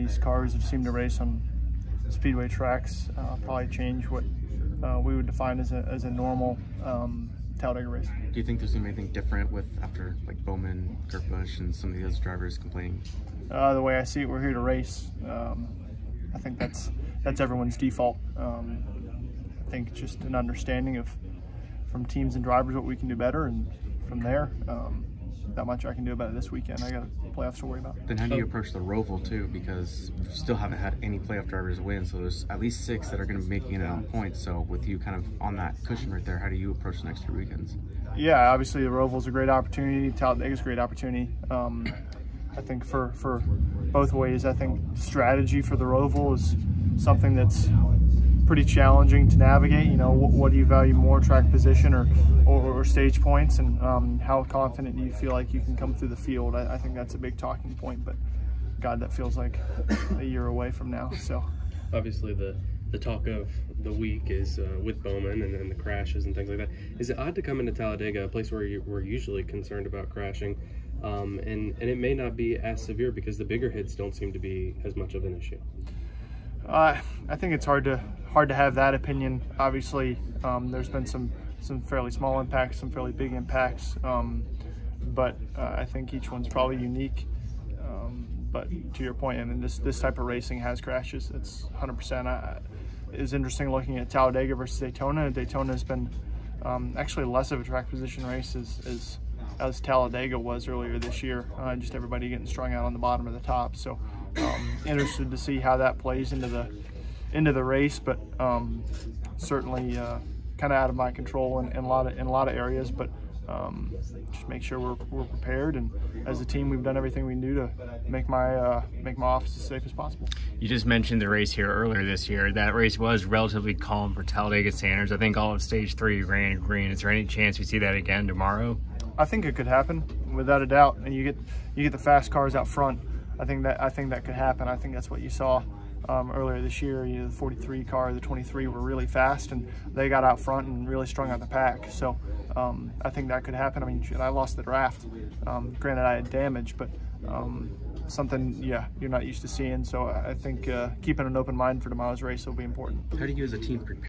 these cars have seemed to race on speedway tracks probably change what we would define as a normal Talladega race. Do you think there's gonna be anything different with after like Bowman, Kurt Busch, and some of the other drivers complaining? The way I see it, we're here to race. I think that's everyone's default. I think just an understanding from teams and drivers what we can do better, and from there, not much I can do about it this weekend. I got playoffs to worry about. Then how do you approach the Roval too? Because we still haven't had any playoff drivers win, so there's at least 6 that are going to be making it on points. So with you kind of on that cushion right there, how do you approach the next 2 weekends? Yeah, obviously the Roval's a great opportunity. Talladega's a great opportunity. I think for both ways, I think strategy for the Roval is something that's pretty challenging to navigate. You know, what do you value more, track position or stage points, and how confident do you feel like you can come through the field? I think that's a big talking point, but God, that feels like a year away from now. So obviously the talk of the week is with Bowman and then the crashes and things like that. Is it odd to come into Talladega, a place where we're usually concerned about crashing, and it may not be as severe because the bigger hits don't seem to be as much of an issue? I think it's hard to have that opinion. Obviously, there's been some fairly small impacts, some fairly big impacts, but I think each one's probably unique. But to your point, I mean, this type of racing has crashes. It's 100%. It's interesting looking at Talladega versus Daytona. Daytona has been actually less of a track position race as Talladega was earlier this year. Just everybody getting strung out on the bottom or the top. So interested to see how that plays into the race, but certainly kind of out of my control in a lot of areas. But just make sure we're prepared, and as a team, we've done everything we can do to make my office as safe as possible. You just mentioned the race here earlier this year. That race was relatively calm for Talladega standards. I think all of stage 3 ran in green. Is there any chance we see that again tomorrow? I think it could happen, without a doubt. And you get the fast cars out front. I think that could happen. I think that's what you saw earlier this year. The 43 car, the 23 were really fast, and they got out front and really strung out the pack. So I think that could happen. I mean, I lost the draft. Granted, I had damage, but something, yeah, you're not used to seeing. So I think keeping an open mind for tomorrow's race will be important. How do you as a team prepare